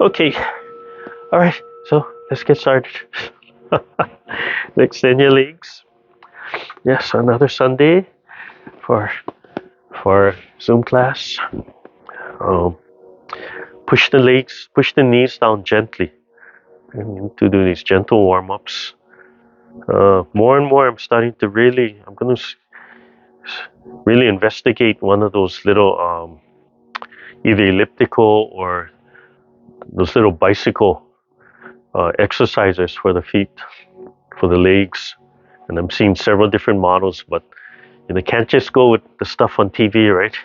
Okay, all right, so let's get started. Extend your legs. Yes, another Sunday for Zoom class. Um, push the legs, push the knees down gently. I need to do these gentle warm-ups. More and more, I'm going to really investigate one of those little either elliptical or those little bicycle exercises for the feet, for the legs. And I'm seeing several different models, but can't just go with the stuff on TV, right?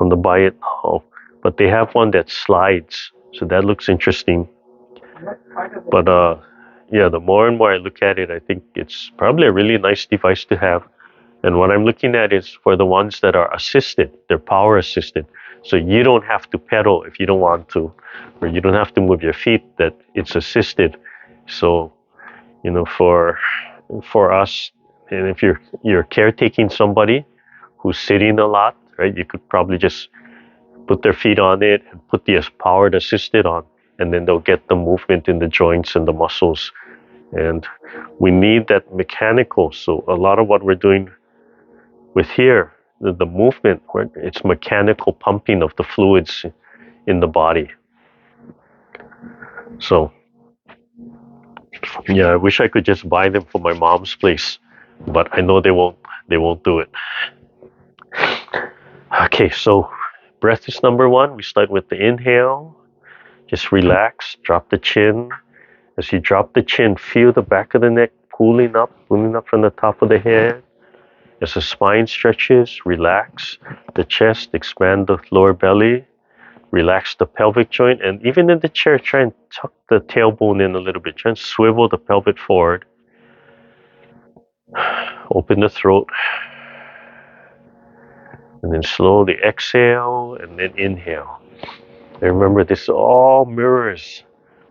On the buy it. Oh, but they have one that slides, so that looks interesting. But yeah, the more and more I look at it, I think it's probably a really nice device to have. And what I'm looking at is for the ones that are assisted, they're power assisted. So you don't have to pedal if you don't want to, or you don't have to move your feet, that it's assisted. So, for us, and if you're caretaking somebody who's sitting a lot, right, you could probably just put their feet on it and put the powered assisted on, and then they'll get the movement in the joints and the muscles. And we need that mechanical. So a lot of what we're doing with here, the movement, it's mechanical pumping of the fluids in the body. So yeah, I wish I could just buy them for my mom's place, but I know they won't do it. Okay, so breath is number one. We start with the inhale. Just relax, drop the chin. As you drop the chin, feel the back of the neck pulling up from the top of the head. As the spine stretches, relax the chest, expand the lower belly, relax the pelvic joint, and even in the chair, try and tuck the tailbone in a little bit. Try and swivel the pelvic forward. Open the throat. And then slowly exhale and then inhale. And remember, this all mirrors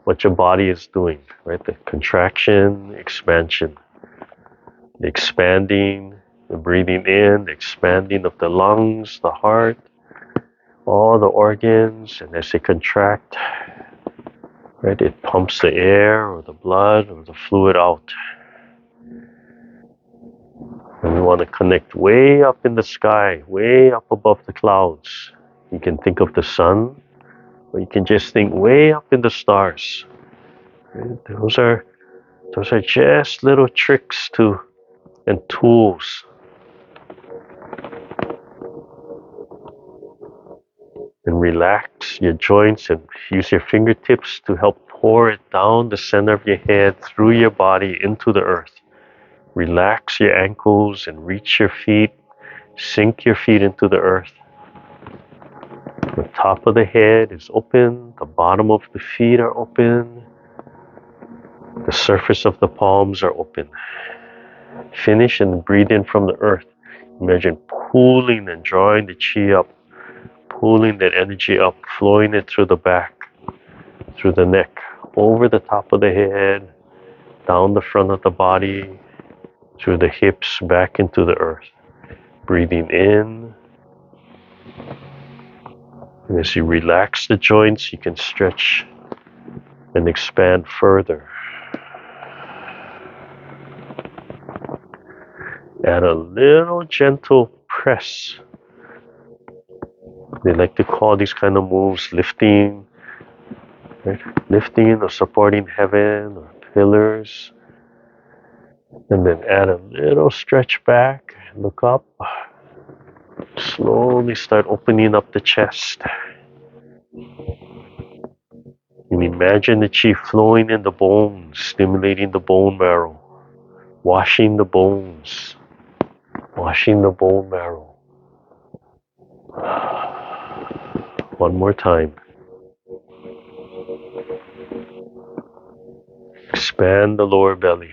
what your body is doing, right? The contraction, expansion, the expanding, the breathing in, the expanding of the lungs, the heart, all the organs, and as they contract, right, it pumps the air or the blood or the fluid out. And we want to connect way up in the sky, way up above the clouds. You can think of the sun, or you can just think way up in the stars. Right? Those are just little tricks and tools. And relax your joints and use your fingertips to help pour it down the center of your head, through your body, into the earth. Relax your ankles and reach your feet. Sink your feet into the earth. The top of the head is open. The bottom of the feet are open. The surface of the palms are open. Finish and breathe in from the earth. Imagine pulling and drawing the chi up, pulling that energy up, flowing it through the back, through the neck, over the top of the head, down the front of the body, through the hips, back into the earth. Breathing in. And as you relax the joints, you can stretch and expand further. Add a little gentle press. They like to call these kind of moves lifting, right? Lifting or supporting heaven or pillars. And then add a little stretch back, look up. Slowly start opening up the chest. And imagine the chi flowing in the bones, stimulating the bone marrow, washing the bones, washing the bone marrow. One more time. Expand the lower belly.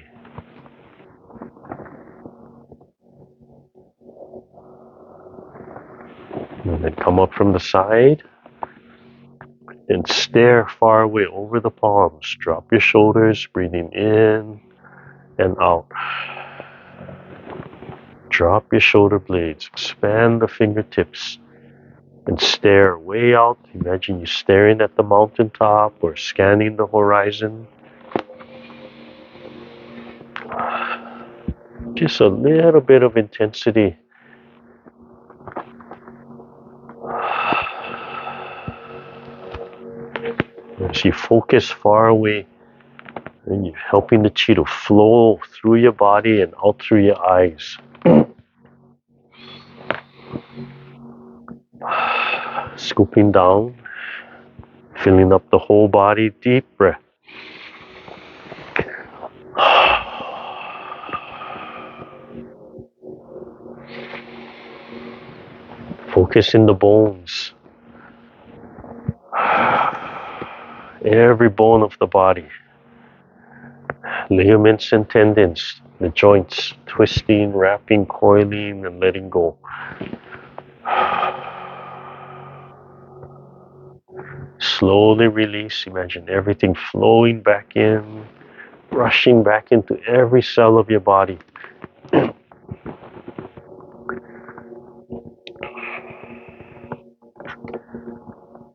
And then come up from the side and stare far away over the palms. Drop your shoulders, breathing in and out. Drop your shoulder blades. Expand the fingertips. and stare way out. Imagine you staring at the mountaintop or scanning the horizon. Just a little bit of intensity. As you focus far away, and you're helping the chi to flow through your body and out through your eyes. Scooping down, filling up the whole body. Deep breath. Focus in the bones. Every bone of the body. Ligaments and tendons, the joints, twisting, wrapping, coiling, and letting go. Slowly release. Imagine everything flowing back in, rushing back into every cell of your body.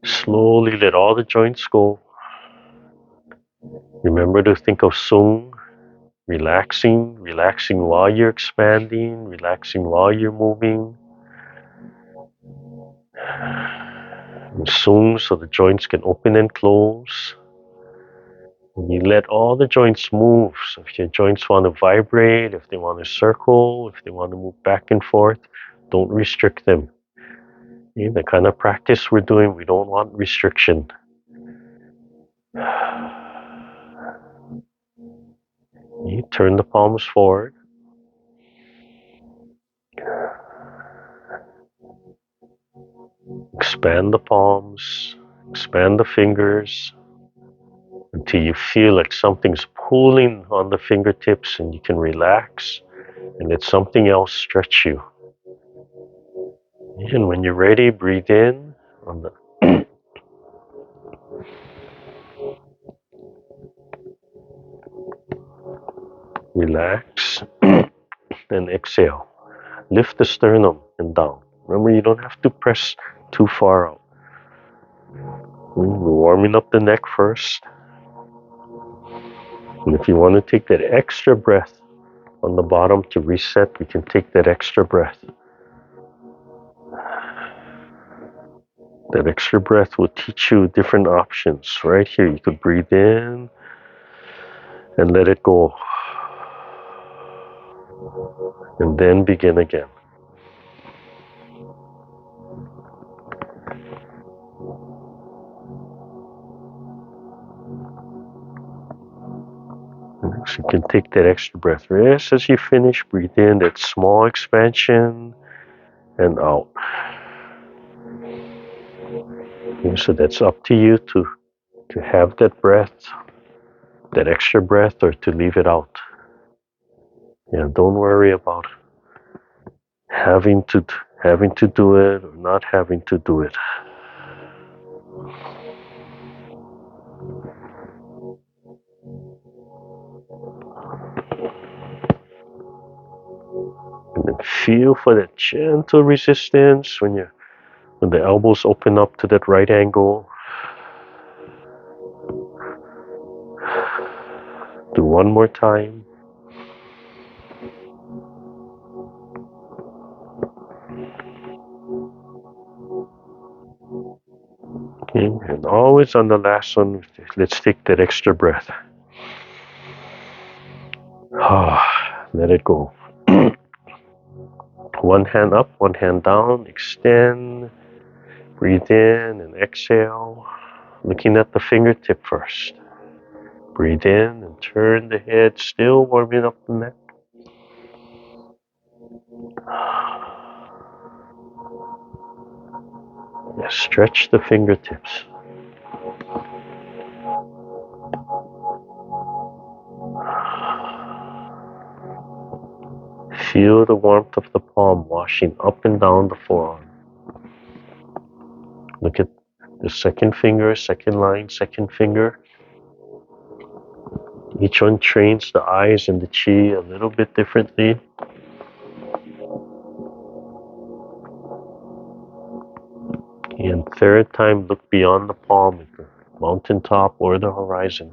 Slowly let all the joints go. Remember to think of Sung, relaxing while you're expanding, relaxing while you're moving. And Sung, so the joints can open and close. And you let all the joints move. So if your joints want to vibrate, if they want to circle, if they want to move back and forth, don't restrict them. In the kind of practice we're doing, we don't want restriction. You turn the palms forward. Expand the palms, expand the fingers until you feel like something's pulling on the fingertips and you can relax and let something else stretch you. And when you're ready, breathe in on the relax and exhale. Lift the sternum and down. Remember, you don't have to press too far out. We're warming up the neck first. And if you want to take that extra breath on the bottom to reset, we can take that extra breath. That extra breath will teach you different options. Right here, you could breathe in and let it go. And then begin again. So you can take that extra breath. Yes, as you finish, breathe in that small expansion and out. And so that's up to you to have that breath, that extra breath, or to leave it out. Yeah, don't worry about having to do it or not having to do it. And then feel for that gentle resistance when the elbows open up to that right angle. Do one more time. Okay, and always on the last one, let's take that extra breath. Let it go. One hand up, one hand down, extend, breathe in and exhale, looking at the fingertip first. Breathe in and turn the head, still warming up the neck. Stretch the fingertips. Feel the warmth of the palm washing up and down the forearm. Look at the second finger, second line, second finger. Each one trains the eyes and the chi a little bit differently. And third time, look beyond the palm at the mountaintop or the horizon.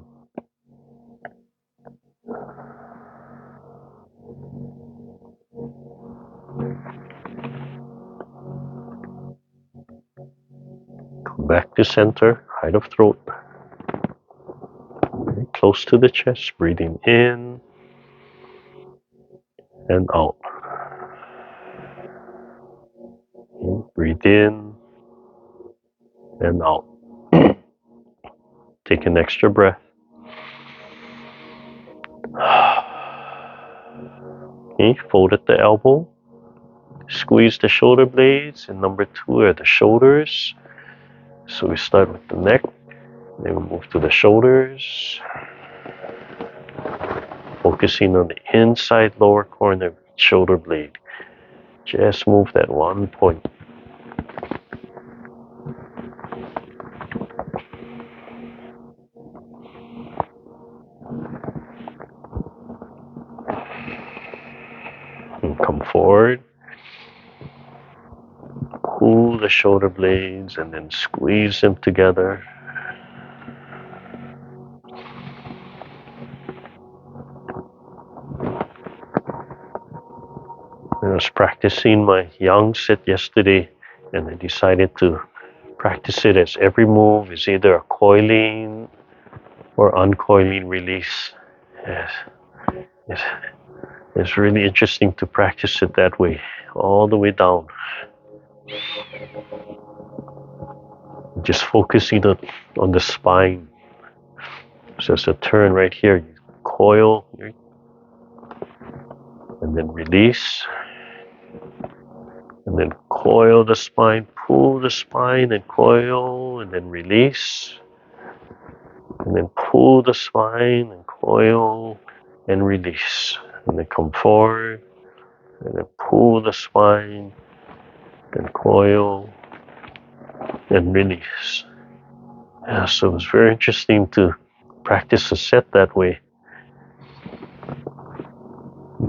Come back to center, height of throat. Very close to the chest, breathing in and out. And breathe in and out. Take an extra breath. Okay, fold at the elbow. Squeeze the shoulder blades, and number 2 are the shoulders. So we start with the neck, then we move to the shoulders, focusing on the inside lower corner of each shoulder blade. Just move that one point. And come forward. Pull the shoulder blades and then squeeze them together. I was practicing my yang sit yesterday, and I decided to practice it as every move is either a coiling or uncoiling release. Yes. It's really interesting to practice it that way, all the way down. Just focusing on the spine. So it's a turn right here. You coil and then release. And then coil the spine, pull the spine and coil and then release. And then pull the spine and coil and release. And then come forward and then pull the spine and coil and release. Yeah, so it's very interesting to practice a set that way,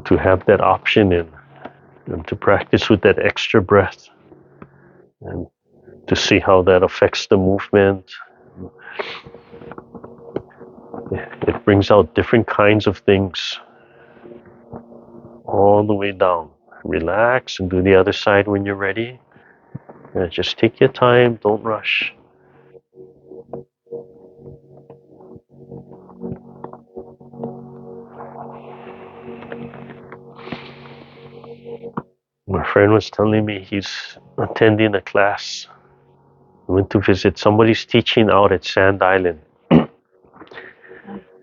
to have that option and to practice with that extra breath and to see how that affects the movement. It brings out different kinds of things all the way down. Relax and do the other side when you're ready. Just take your time, don't rush. My friend was telling me he's attending a class. He went to visit somebody's teaching out at Sand Island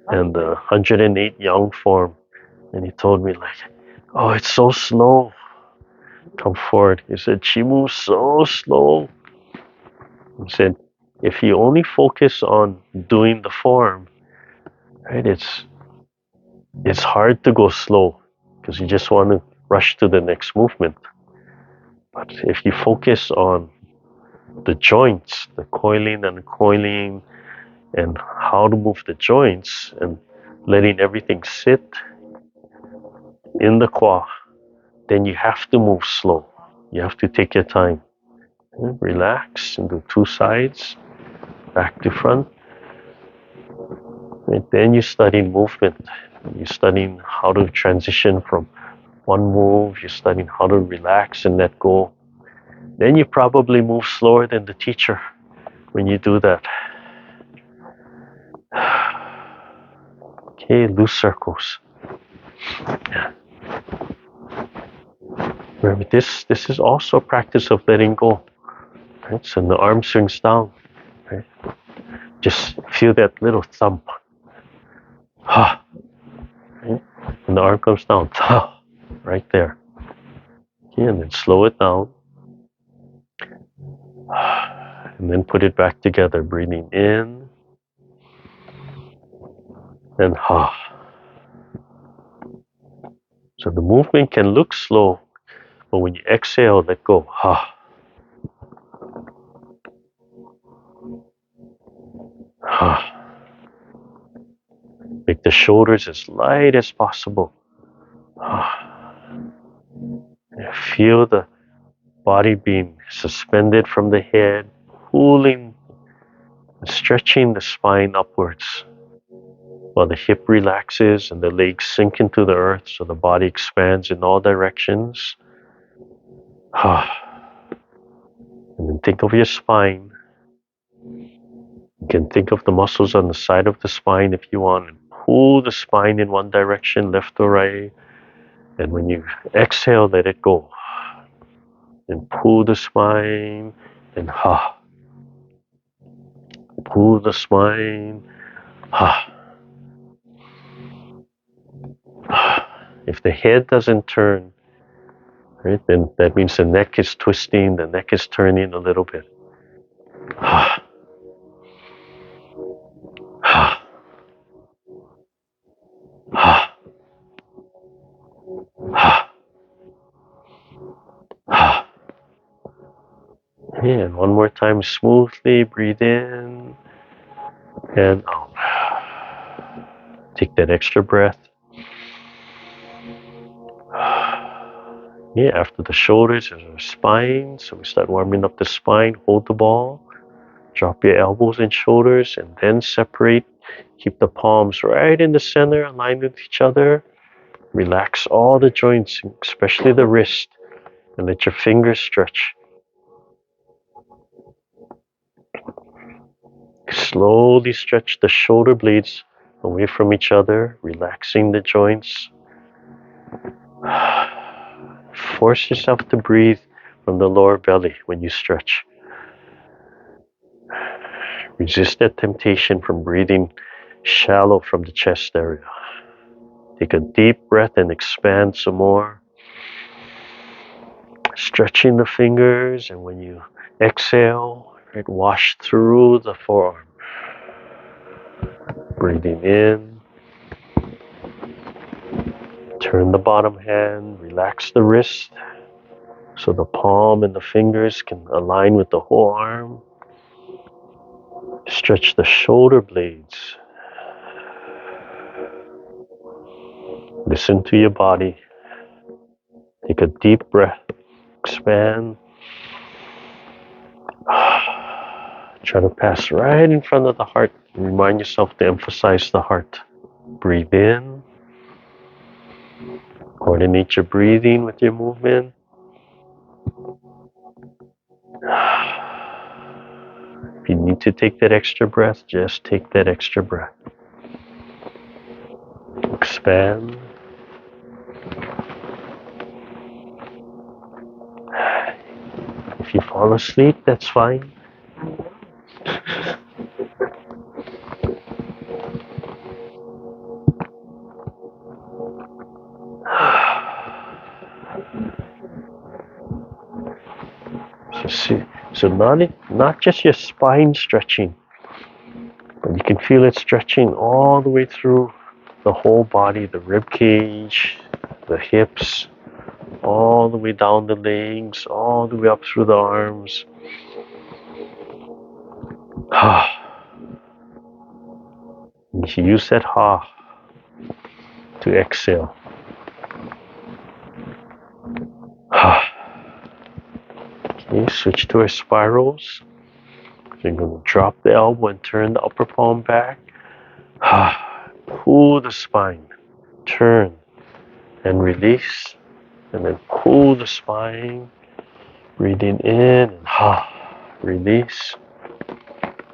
and the 108 Yang form. And he told me like, oh, it's so slow. Come forward. He said, she moves so slow. He said, if you only focus on doing the form, right, it's hard to go slow because you just want to rush to the next movement. But if you focus on the joints, the coiling and coiling, and how to move the joints and letting everything sit in the qua, then you have to move slow. You have to take your time. Relax and do 2 sides, back to front. And then you're studying movement. You're studying how to transition from one move. You're studying how to relax and let go. Then you probably move slower than the teacher when you do that. Okay, loose circles. Yeah. Remember, this is also a practice of letting go. Right? So the arm swings down. Right? Just feel that little thump. Right? And the arm comes down. Right there. Okay, and then slow it down. And then put it back together, breathing in and ha. So the movement can look slow, but when you exhale, let go. Ha. Ha. Make the shoulders as light as possible. Ha. Feel the body being suspended from the head, pulling, stretching the spine upwards while the hip relaxes and the legs sink into the earth so the body expands in all directions. And then think of your spine. You can think of the muscles on the side of the spine if you want, and pull the spine in one direction, left or right. And when you exhale, let it go. And pull the spine and pull the spine. If the head doesn't turn, right, then that means the neck is twisting, the neck is turning a little bit. And one more time, smoothly breathe in and out. Take that extra breath. Yeah, after the shoulders is our spine. So we start warming up the spine. Hold the ball. Drop your elbows and shoulders and then separate. Keep the palms right in the center, aligned with each other. Relax all the joints, especially the wrist, and let your fingers stretch. Slowly stretch the shoulder blades away from each other, relaxing the joints. Force yourself to breathe from the lower belly when you stretch. Resist that temptation from breathing shallow from the chest area. Take a deep breath and expand some more. Stretching the fingers, and when you exhale, right, wash through the forearm. Breathing in. Turn the bottom hand, relax the wrist so the palm and the fingers can align with the whole arm. Stretch the shoulder blades. Listen to your body. Take a deep breath. Expand. Try to pass right in front of the heart. Remind yourself to emphasize the heart. Breathe in. Coordinate your breathing with your movement. If you need to take that extra breath, just take that extra breath. Expand. If you fall asleep, that's fine. So not just your spine stretching, but you can feel it stretching all the way through the whole body, the rib cage, the hips, all the way down the legs, all the way up through the arms. You use that to exhale. Okay, switch to our spirals. So you're going to drop the elbow and turn the upper palm back. Pull the spine, turn and release, and then pull the spine, breathing in and release,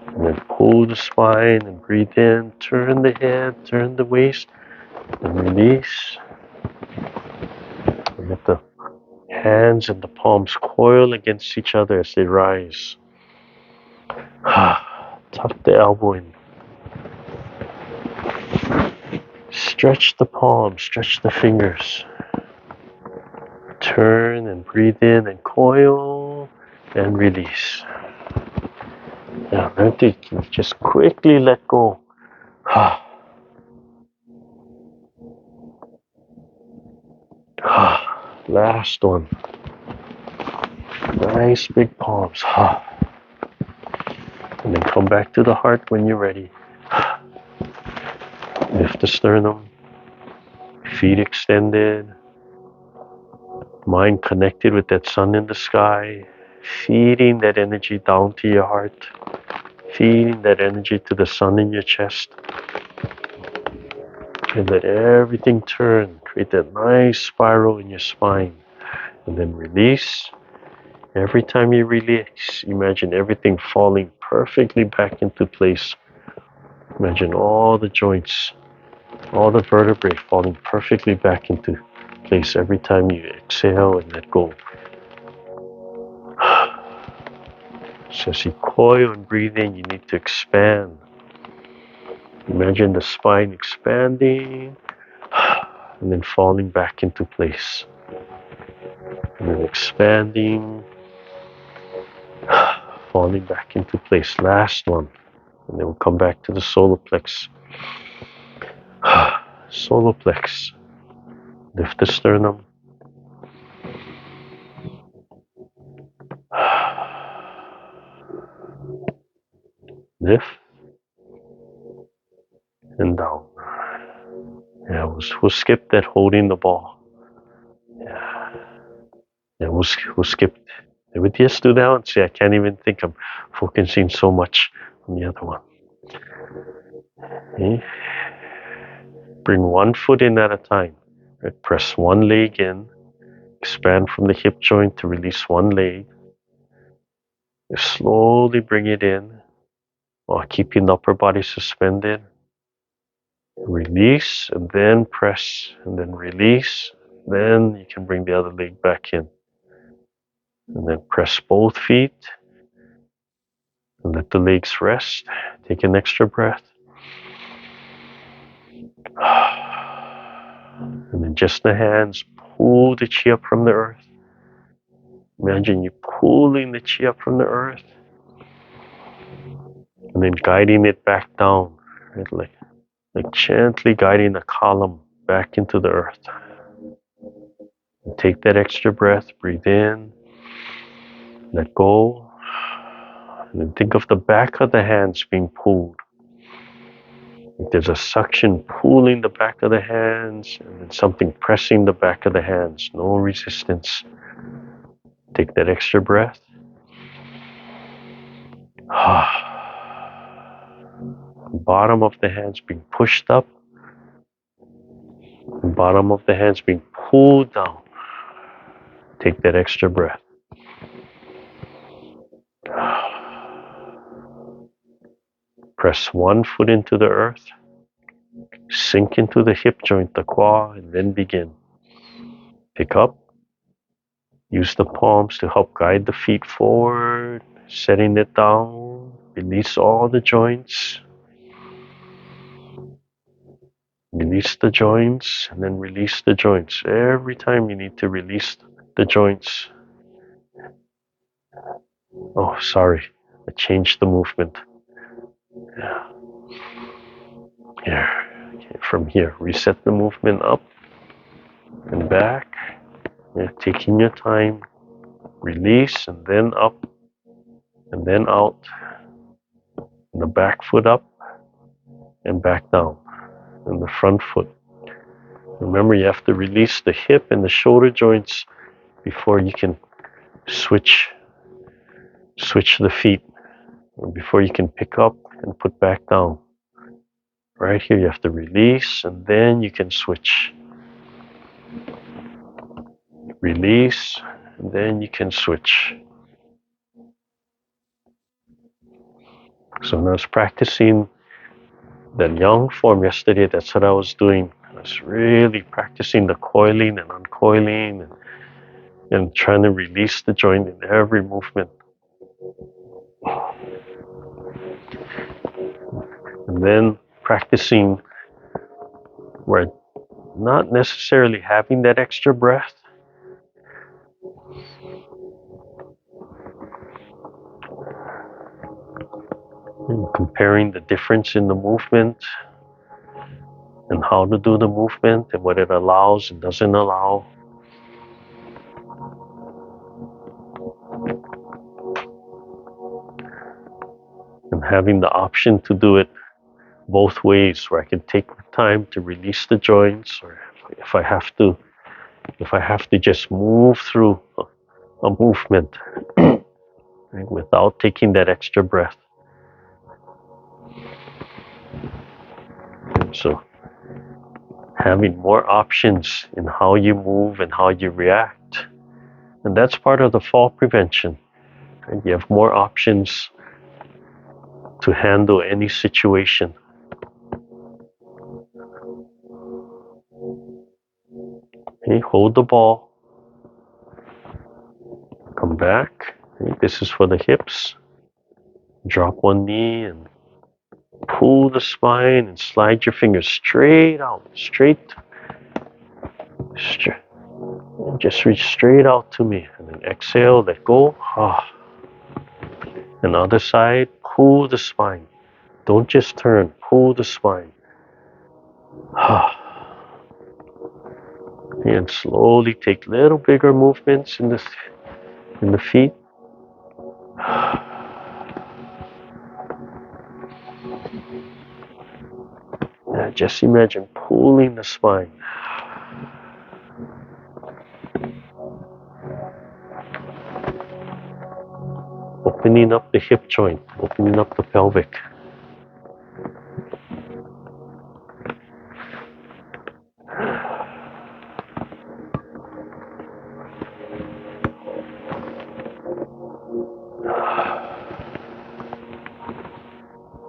and then pull the spine and breathe in, turn the head, turn the waist, and release. And let the hands and the palms coil against each other as they rise. Tuck the elbow in. Stretch the palms, stretch the fingers. Turn and breathe in and coil and release. Now learn to just quickly let go. Last one. Nice big palms. And then come back to the heart when you're ready. Lift the sternum. Feet extended. Mind connected with that sun in the sky. feeding that energy down to your heart, feeding that energy to the sun in your chest, and let everything turn. Create that nice spiral in your spine, and then release. Every time you release, imagine everything falling perfectly back into place. Imagine all the joints, all the vertebrae falling perfectly back into place every time you exhale and let go. So as you coil and breathe in, you need to expand. Imagine the spine expanding and then falling back into place. And then expanding, falling back into place. Last one. And then we'll come back to the solar plex. Solar plex. Lift the sternum. Lift and down. Yeah, we'll skip that holding the ball. Yeah, we'll skip. We just do that one. See, I can't even think. I'm focusing so much on the other one. Okay. Bring one foot in at a time. Right? Press one leg in. Expand from the hip joint to release one leg. Slowly bring it in while keeping the upper body suspended. Release and then press and then release. Then you can bring the other leg back in. And then press both feet and let the legs rest. Take an extra breath. And then just the hands, pull the chi up from the earth. Imagine you pulling the chi up from the earth and then guiding it back down, right? Like gently guiding the column back into the earth. And take that extra breath, breathe in, let go, and then think of the back of the hands being pulled. Like there's a suction pulling the back of the hands and then something pressing the back of the hands, no resistance. Take that extra breath. Bottom of the hands being pushed up. Bottom of the hands being pulled down. Take that extra breath. Press one foot into the earth. Sink into the hip joint, the quad, and then begin. Pick up. Use the palms to help guide the feet forward. Setting it down. Release all the joints. Release the joints and then release the joints. Every time you need to release the joints. Oh, sorry. I changed the movement. Yeah. Here. Okay, from here, reset the movement up and back. Yeah, taking your time. Release and then up and then out. And the back foot up and back down. And the front foot. Remember, you have to release the hip and the shoulder joints before you can switch the feet, or before you can pick up and put back down. Right here, you have to release and then you can switch. Release and then you can switch. So when I was practicing that Yang form yesterday, that's what I was doing. I was really practicing the coiling and uncoiling and trying to release the joint in every movement. And then practicing where not necessarily having that extra breath, and comparing the difference in the movement and how to do the movement and what it allows and doesn't allow. And having the option to do it both ways, where I can take the time to release the joints, or if I have to just move through a movement, right, without taking that extra breath. So having more options in how you move and how you react. And that's part of the fall prevention. Right? You have more options to handle any situation. Okay, hold the ball. Come back. Okay, this is for the hips. Drop one knee and pull the spine and slide your fingers straight out. Straight. Just reach straight out to me. And then exhale, let go. And other side, pull the spine. Don't just turn, pull the spine. And slowly take little bigger movements in the feet. Just imagine pulling the spine. Opening up the hip joint, opening up the pelvic.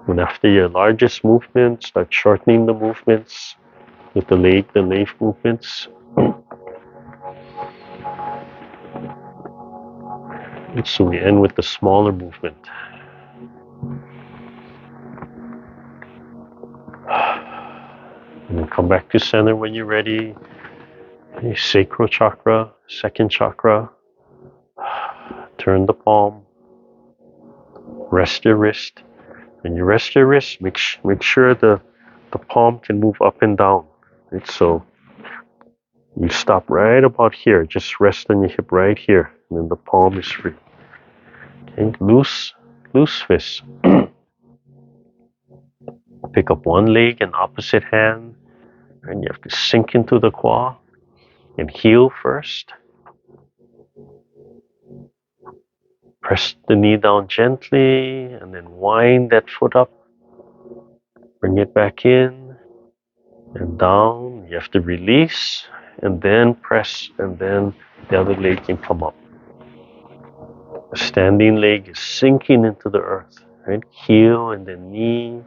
And after your largest movement, start shortening the movements with the leg movements. And so we end with the smaller movement. And then come back to center when you're ready. Your sacral chakra, second chakra. Turn the palm. Rest your wrist. When you rest your wrist, make sure the palm can move up and down. Right? So you stop right about here. Just rest on your hip right here. And then the palm is free. Okay, loose fist. Pick up one leg and opposite hand. And you have to sink into the quad and heel first. Press the knee down gently and then wind that foot up. Bring it back in and down. You have to release and then press, and then the other leg can come up. The standing leg is sinking into the earth, right? Heel and then knee.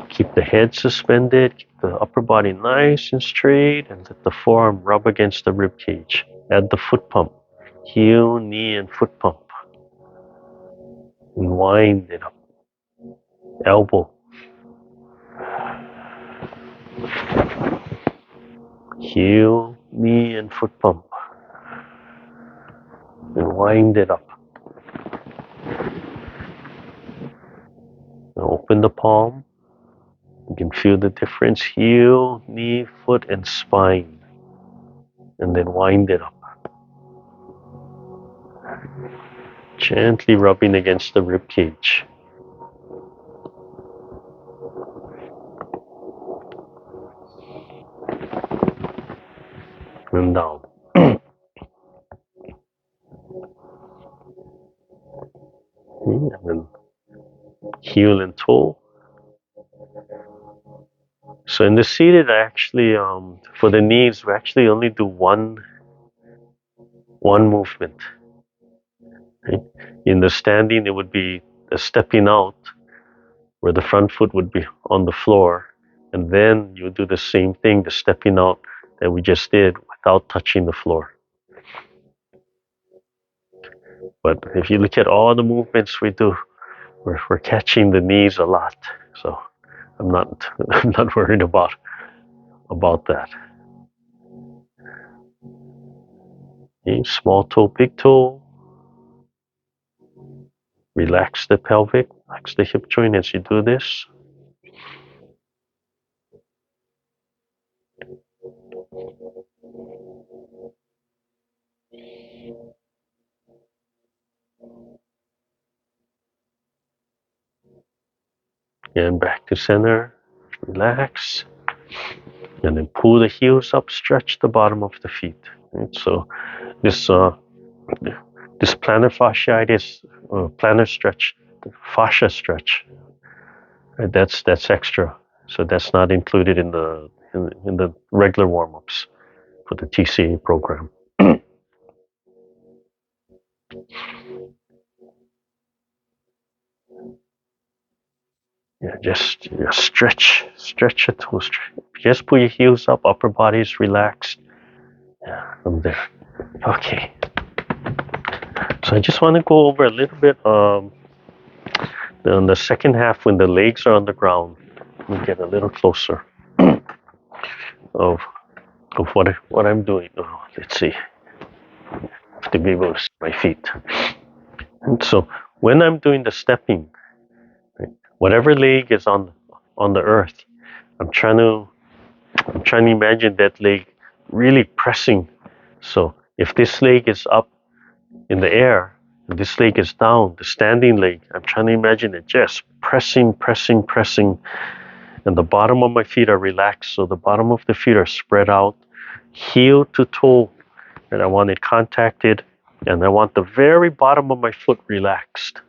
Keep the head suspended, keep the upper body nice and straight, and let the forearm rub against the rib cage. Add the foot pump. Heel, knee, and foot pump. And wind it up. Elbow. Heel, knee, and foot pump. And wind it up. Now open the palm. You can feel the difference. Heel, knee, foot, and spine. And then wind it up. Gently rubbing against the rib cage. And down. And then heel and toe. So in the seated, I actually, for the knees, we actually only do one movement. Right? In the standing, it would be a stepping out, where the front foot would be on the floor, and then you would do the same thing, the stepping out that we just did without touching the floor. But if you look at all the movements we do, we're catching the knees a lot. So I'm not worried about that. Okay, small toe, big toe. Relax the pelvic, relax the hip joint as you do this. And back to center, relax. And then pull the heels up, stretch the bottom of the feet. Right? So this plantar fasciitis plantar stretch, the fascia stretch. Right? That's extra. So that's not included in the regular warm-ups for the TCA program. Yeah, just stretch your toes. Just put your heels up, upper body is relaxed. Yeah, from there. Okay. So I just want to go over a little bit on the second half when the legs are on the ground. Let me get a little closer of what I'm doing. Oh, let's see. I have to be able to see my feet. And so when I'm doing the stepping, right, whatever leg is on the earth, I'm trying to imagine that leg really pressing. So if this leg is up in the air and this leg is down, the standing leg, I'm trying to imagine it just pressing, and the bottom of my feet are relaxed. So the bottom of the feet are spread out, heel to toe, and I want it contacted, and I want the very bottom of my foot relaxed.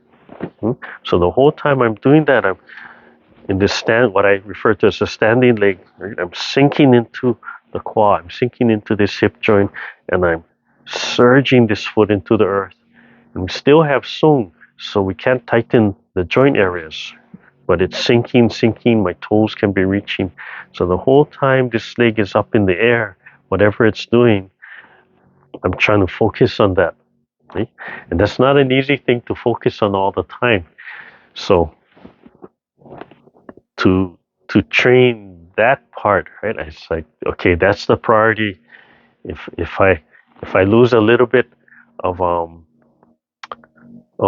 So the whole time I'm doing that, I'm in this stand, what I refer to as a standing leg. Right? I'm sinking into the quad, I'm sinking into this hip joint, and I'm surging this foot into the earth. And we still have Sung, so we can't tighten the joint areas, but it's sinking. My toes can be reaching. So the whole time this leg is up in the air, whatever it's doing, I'm trying to focus on that. Right? And that's not an easy thing to focus on all the time. So to train that part, right? It's like, okay, that's the priority. If I lose a little bit of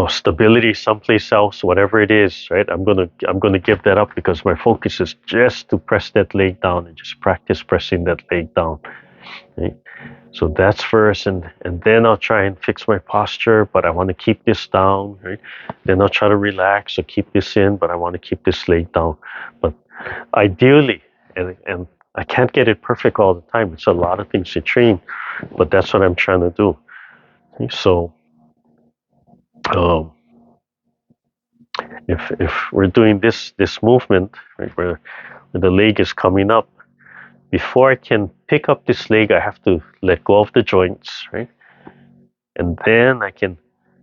stability someplace else, whatever it is, right? I'm gonna give that up because my focus is just to press that leg down and just practice pressing that leg down. Right? So that's first, and then I'll try and fix my posture, but I want to keep this down, right? Then I'll try to relax or keep this in, but I want to keep this leg down. But ideally, and I can't get it perfect all the time. It's a lot of things to train, but that's what I'm trying to do. Okay? So if we're doing this movement, right, where the leg is coming up, before I can pick up this leg, I have to let go of the joints, right? And then I can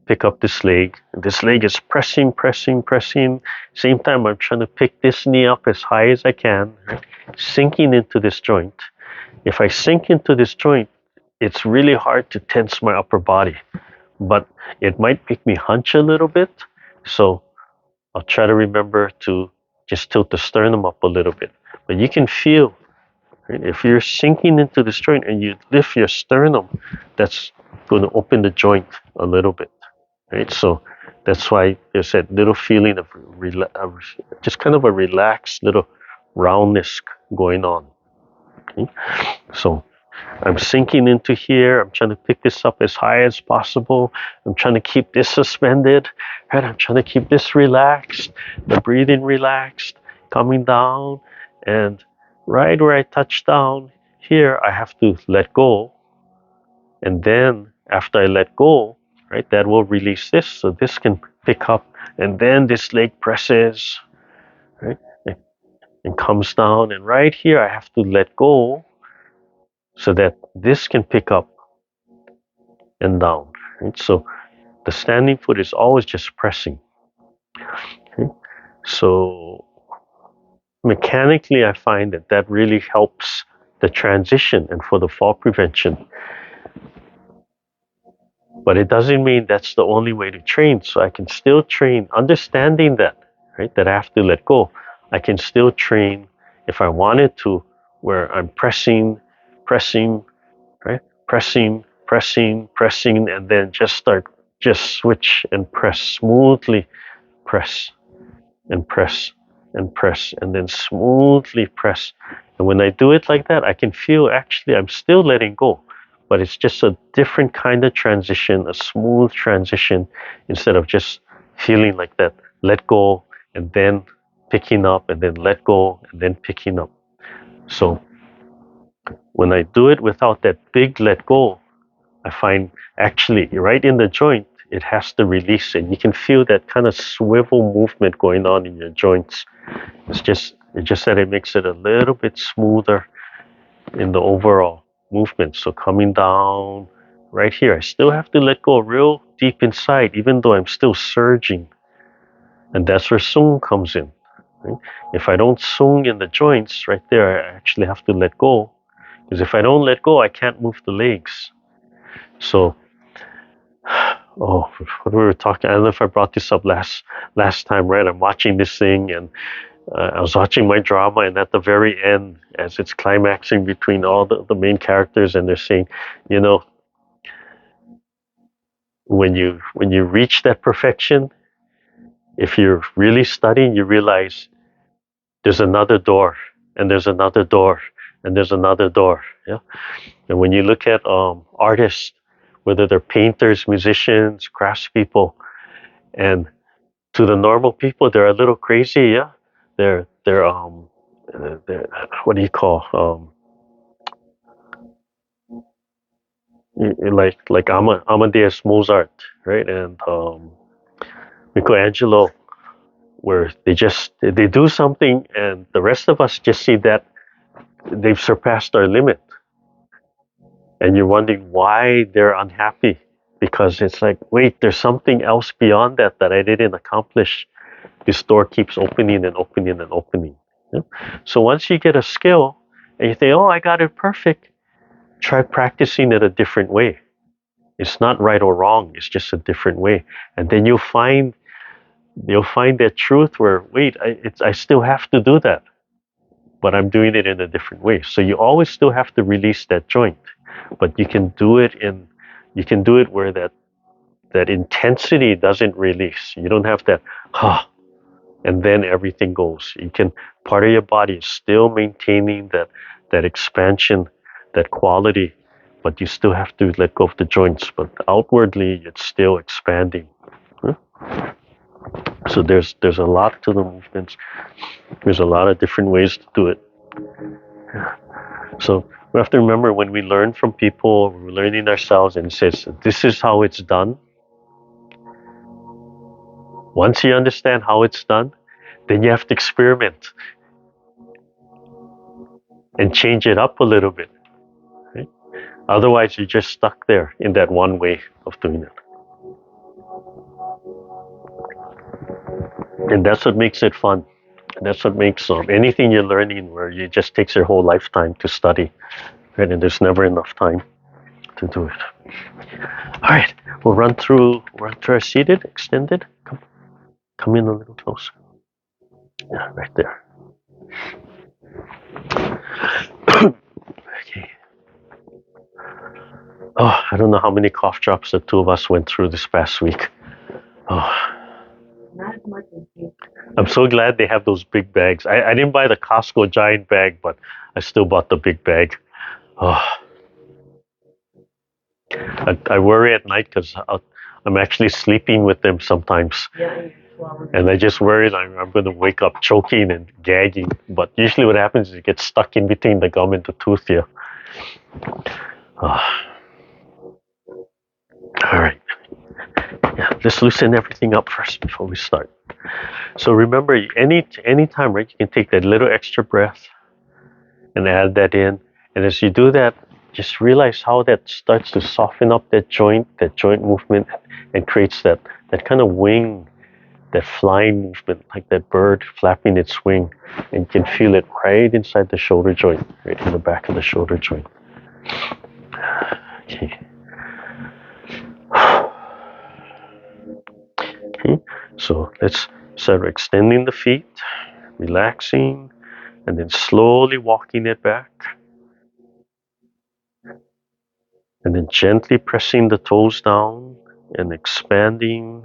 pick up this leg. And this leg is pressing. Same time, I'm trying to pick this knee up as high as I can, right? Sinking into this joint. If I sink into this joint, it's really hard to tense my upper body, but it might make me hunch a little bit. So I'll try to remember to just tilt the sternum up a little bit. But you can feel, right, if you're sinking into this joint and you lift your sternum, that's going to open the joint a little bit, right? So that's why there's that little feeling of just kind of a relaxed little roundness going on. Okay? So I'm sinking into here. I'm trying to pick this up as high as possible. I'm trying to keep this suspended, right? I'm trying to keep this relaxed, the breathing relaxed, coming down, and right where I touch down here, I have to let go. And then after I let go, right, that will release this. So this can pick up, and then this leg presses, right, and comes down. And right here, I have to let go so that this can pick up and down. Right? So the standing foot is always just pressing. Okay? So mechanically, I find that really helps the transition and for the fall prevention. But it doesn't mean that's the only way to train. So I can still train, understanding that, right, that I have to let go. I can still train if I wanted to, where I'm pressing, right, pressing, and then just switch and press smoothly, press and press and press, and then smoothly press. And when I do it like that, I can feel actually I'm still letting go, but it's just a different kind of transition, a smooth transition, instead of just feeling like that, let go and then picking up, and then let go and then picking up. So when I do it without that big let go, I find actually right in the joint, it has to release it. You can feel that kind of swivel movement going on in your joints. It's just that it makes it a little bit smoother in the overall movement. So coming down right here, I still have to let go real deep inside, even though I'm still surging. And that's where Sung comes in. Right? If I don't Sung in the joints right there, I actually have to let go. Because if I don't let go, I can't move the legs. So, what we were talking, I don't know if I brought this up last time, right? I'm watching this thing, and I was watching my drama, and at the very end, as it's climaxing between all the main characters, and they're saying, you know, when you reach that perfection, if you're really studying, you realize there's another door, and there's another door, and there's another door. Yeah. And when you look at artists, whether they're painters, musicians, craftspeople, and to the normal people, they're a little crazy. Yeah. They're what do you call like Amadeus Mozart, right? And Michelangelo, where they do something, and the rest of us just see that they've surpassed our limit, and you're wondering why they're unhappy, because it's like, wait, there's something else beyond that I didn't accomplish. This door keeps opening and opening and opening. Yeah? So once you get a skill and you think, oh, I got it perfect, try practicing it a different way. It's not right or wrong, it's just a different way. And then you'll find that truth where, wait, I still have to do that, but I'm doing it in a different way. So you always still have to release that joint, but you can do it where that intensity doesn't release. You don't have that, and then everything goes. You can, part of your body is still maintaining that expansion, that quality, but you still have to let go of the joints. But outwardly, it's still expanding. So there's a lot to the movements. There's a lot of different ways to do it. So we have to remember, when we learn from people, we're learning ourselves, and it says, this is how it's done. Once you understand how it's done, then you have to experiment and change it up a little bit. Right? Otherwise, you're just stuck there in that one way of doing it. And that's what makes it fun. That's what makes anything you're learning, where it just takes your whole lifetime to study, right? And there's never enough time to do it. All right, we'll run through our seated, extended. Come in a little closer. Yeah, right there. Okay. Oh, I don't know how many cough drops the two of us went through this past week. Oh. Not as much as you. I'm so glad they have those big bags. I didn't buy the Costco giant bag, but I still bought the big bag. Oh. I worry at night because I'm actually sleeping with them sometimes. Yeah. And I just worry I'm going to wake up choking and gagging. But usually what happens is it gets stuck in between the gum and the tooth here. Oh. All right. Yeah, let's loosen everything up first before we start. So remember, any time, right, you can take that little extra breath and add that in. And as you do that, just realize how that starts to soften up that joint movement, and creates that kind of wing, that flying movement, like that bird flapping its wing. And you can feel it right inside the shoulder joint, right in the back of the shoulder joint. Okay. Okay, so let's start extending the feet, relaxing, and then slowly walking it back. And then gently pressing the toes down and expanding.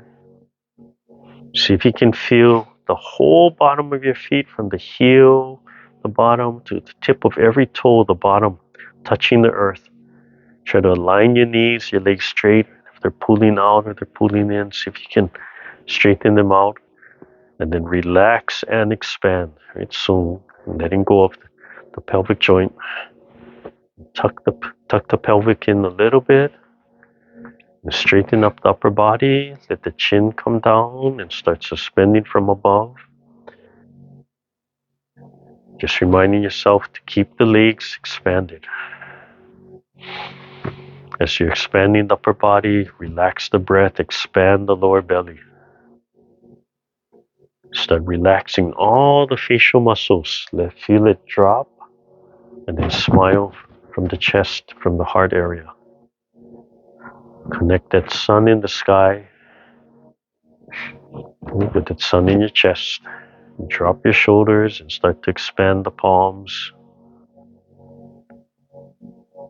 See if you can feel the whole bottom of your feet, from the heel, the bottom, to the tip of every toe, the bottom, touching the earth. Try to align your knees, your legs straight. If they're pulling out or they're pulling in, see if you can straighten them out. And then relax and expand, right? So letting go of the pelvic joint. Tuck the pelvic in a little bit. And straighten up the upper body. Let the chin come down and start suspending from above. Just reminding yourself to keep the legs expanded. As you're expanding the upper body, relax the breath, expand the lower belly. Start relaxing all the facial muscles. Feel it drop, and then smile from the chest, from the heart area. Connect that sun in the sky with that sun in your chest. Drop your shoulders and start to expand the palms.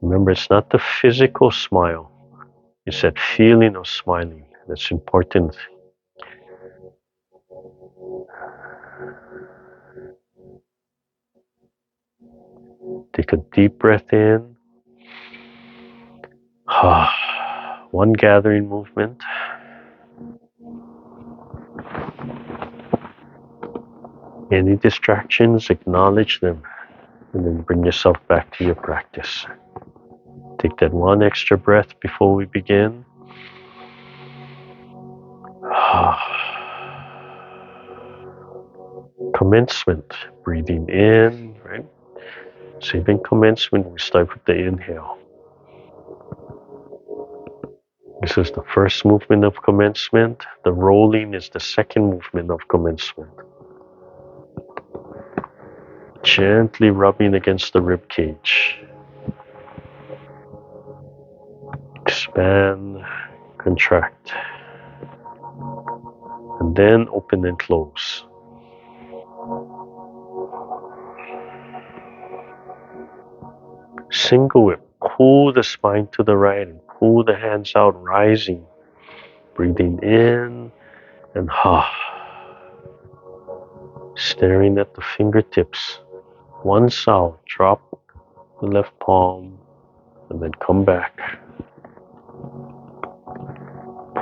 Remember, it's not the physical smile. It's that feeling of smiling. That's important. Take a deep breath in. One gathering movement. Any distractions, acknowledge them, and then bring yourself back to your practice. Take that one extra breath before we begin. Commencement, breathing in, right? So in commencement, we start with the inhale. This is the first movement of commencement. The rolling is the second movement of commencement. Gently rubbing against the rib cage. Expand, contract. And then open and close. Single whip. Pull the spine to the right and pull the hands out, rising. Breathing in and staring at the fingertips. One sound, drop the left palm and then come back.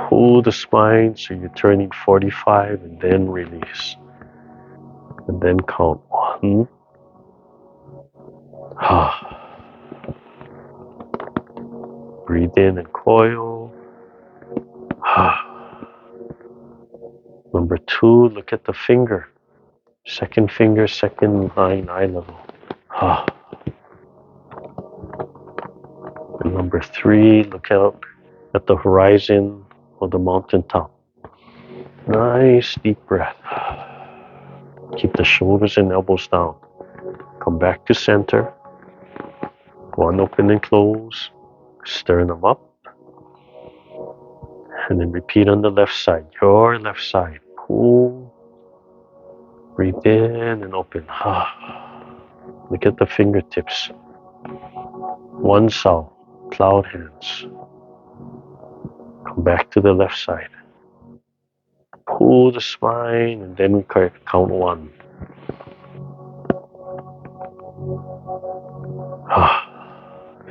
Pull the spine so you're turning 45 and then release. And then count 1. Breathe in and coil. Number 2, look at the finger. Second finger, second line, eye level. And number 3, look out at the horizon or the mountaintop. Nice deep breath. Keep the shoulders and elbows down. Come back to center. One open and close. Sternum up. And then repeat on the left side. Your left side. Pull. Breathe in and open. Look at the fingertips. One sound. Cloud hands. Come back to the left side. Pull the spine and then we count 1.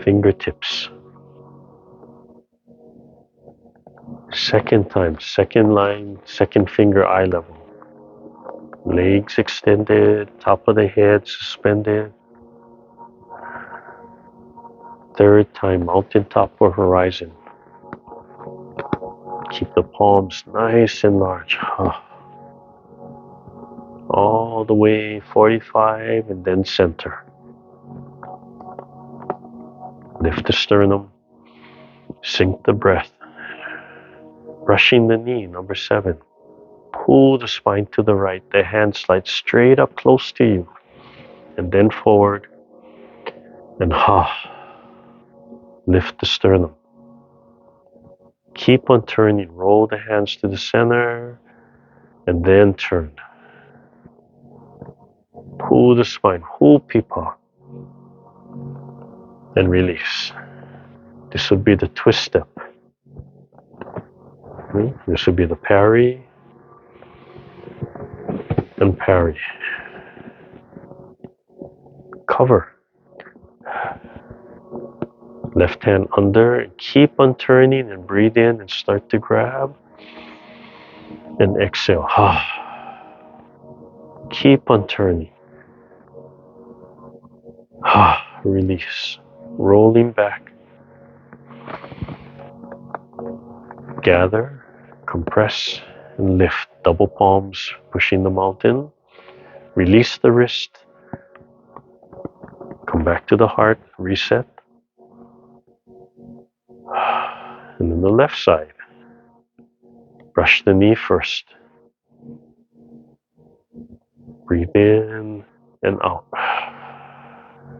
Fingertips. Second time, second line, second finger eye level. Legs extended, top of the head suspended. Third time, mountaintop or horizon. Keep the palms nice and large. All the way 45 and then center. Lift the sternum. Sink the breath. Brushing the knee, number 7. Pull the spine to the right. The hand slides straight up close to you. And then forward. And lift the sternum. Keep on turning. Roll the hands to the center. And then turn. Pull the spine. Pipa. And release. This would be the twist step. This would be the parry and parry. Cover. Left hand under. Keep on turning and breathe in and start to grab. And exhale. Keep on turning. Release. Rolling back. Gather, compress, and lift. Double palms pushing the mountain. Release the wrist. Come back to the heart. Reset. And then the left side. Brush the knee first. Breathe in and out.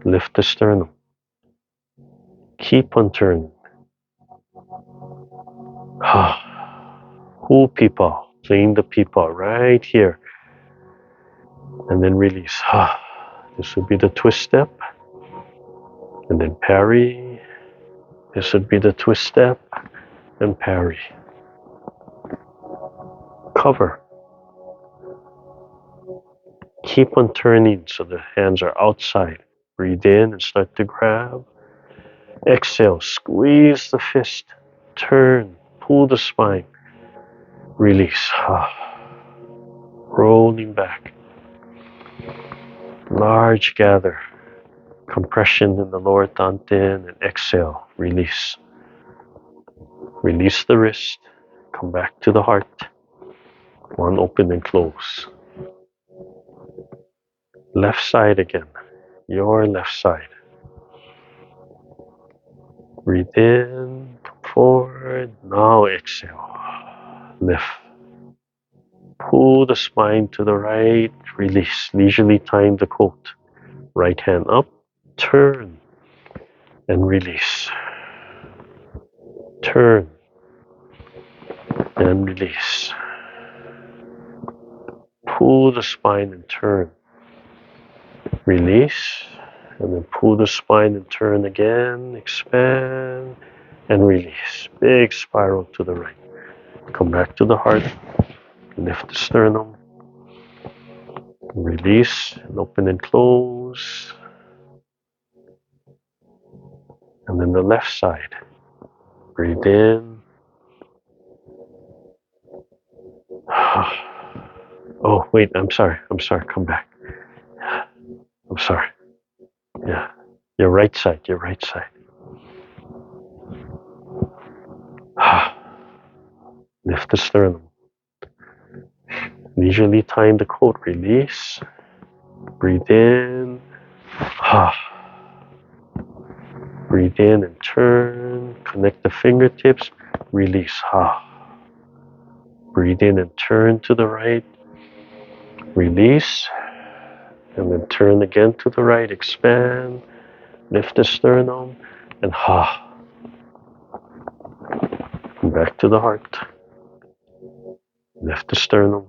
Lift the sternum. Keep on turning. Hu pipa, playing the pipa right here. And then release. This would be the twist step. And then parry. This would be the twist step. And parry. Cover. Keep on turning so the hands are outside. Breathe in and start to grab. Exhale, squeeze the fist. Turn, pull the spine. Release. Rolling back. Large gather. Compression in the lower dantian and exhale. Release. Release the wrist. Come back to the heart. One open and close. Left side again. Your left side. Breathe in, come forward. Now exhale. Lift. Pull the spine to the right. Release. Leisurely time the quote. Right hand up. Turn and release. Turn and release. Pull the spine and turn. Release. And then pull the spine and turn again. Expand and release. Big spiral to the right. Come back to the heart. Lift the sternum. Release and open and close. And then the left side. Breathe in. Oh, wait, I'm sorry. Come back. I'm sorry. Yeah. Your right side. Lift the sternum. Leisurely time the quote. Release. Breathe in. Breathe in and turn. Connect the fingertips. Release. Breathe in and turn to the right. Release. And then turn again to the right. Expand. Lift the sternum. And come back to the heart. Lift the sternum.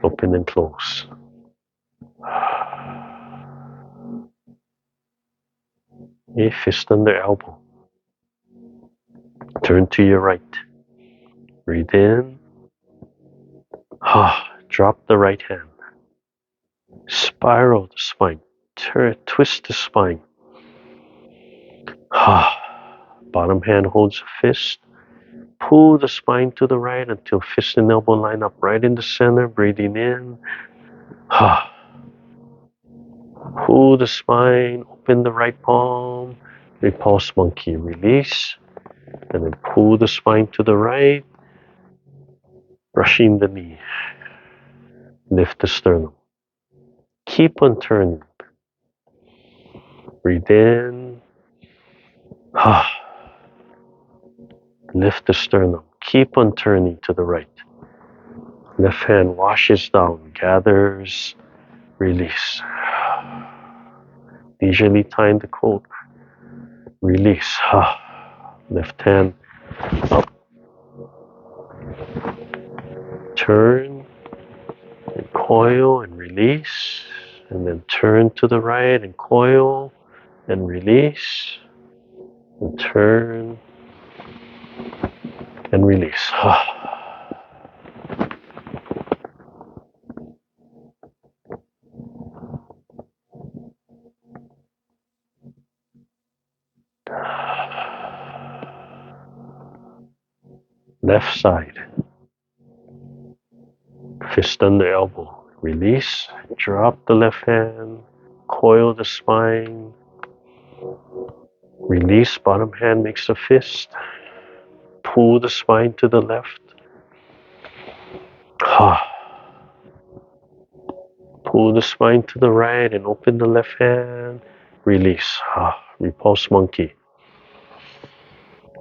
Open and close. A fist under elbow. Turn to your right. Breathe in. Drop the right hand. Spiral the spine. Twist the spine. Bottom hand holds a fist. Pull the spine to the right until fist and elbow line up right in the center. Breathing in. Pull the spine. Open the right palm. Repulse monkey. Release. And then pull the spine to the right. Brushing the knee. Lift the sternum. Keep on turning. Breathe in. Lift the sternum. Keep on turning to the right. Left hand washes down, gathers, release. Leisurely time the quote. Release. Left hand up. Turn and coil and release. And then turn to the right and coil and release. And turn and release. Left side. Fist under elbow. Release. Drop the left hand. Coil the spine. Release. Bottom hand makes a fist. Pull the spine to the left. Pull the spine to the right and open the left hand. Release. Repulse monkey.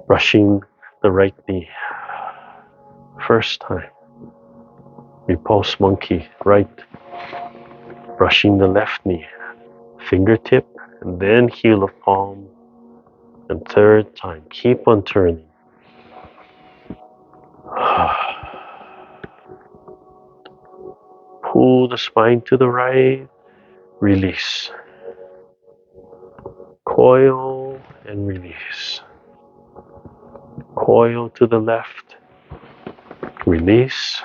Brushing the right knee. First time. Repulse monkey. Right. Brushing the left knee. Fingertip and then heel of palm. And third time. Keep on turning. Pull the spine to the right. Release. Coil and release. Coil to the left. Release.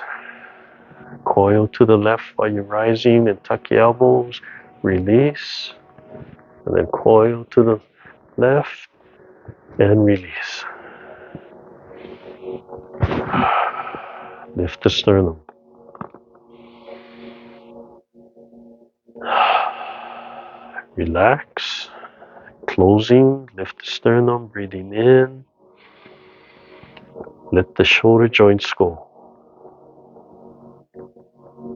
Coil to the left while you're rising and tuck your elbows. Release. And then coil to the left and release. Lift the sternum. Relax. Closing. Lift the sternum. Breathing in. Let the shoulder joints go.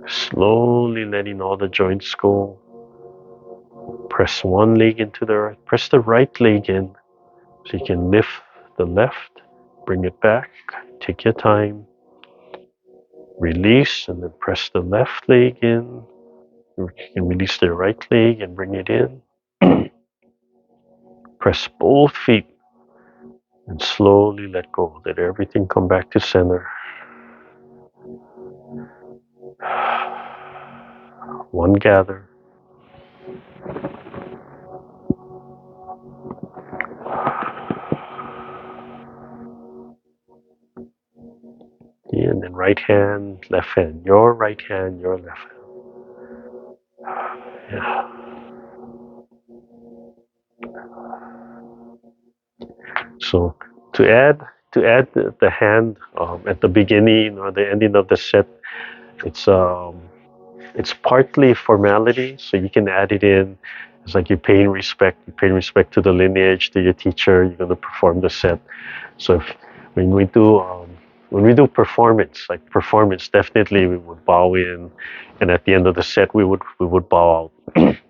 Slowly letting all the joints go. Press one leg into the right. Press the right leg in so you can lift the left. Bring it back. Take your time. Release and then press the left leg in. You can release the right leg and bring it in. Press both feet and slowly let go. Let everything come back to center. One gather. And then right hand, left hand. Your right hand, your left hand. Yeah. So to add the hand at the beginning or the ending of the set, it's partly formality, so you can add it in. It's like you're paying respect to the lineage, to your teacher. You're going to perform the set. So when we do performance, definitely we would bow in, and at the end of the set we would bow out.